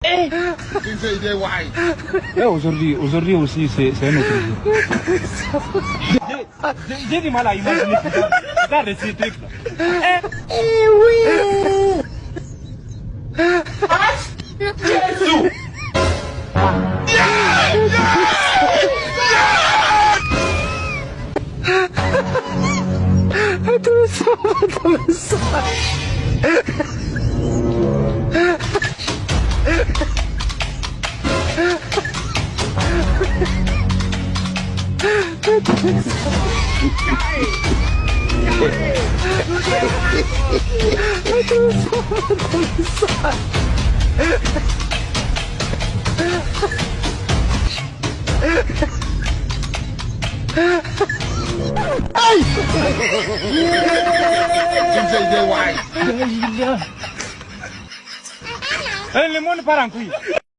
Tu sais, il est wise. Aujourd'hui aussi, c'est un autre jour. J'ai du mal à imaginer. Regarde ces trucs-là. Oui. Jésus. Le monde part en couille.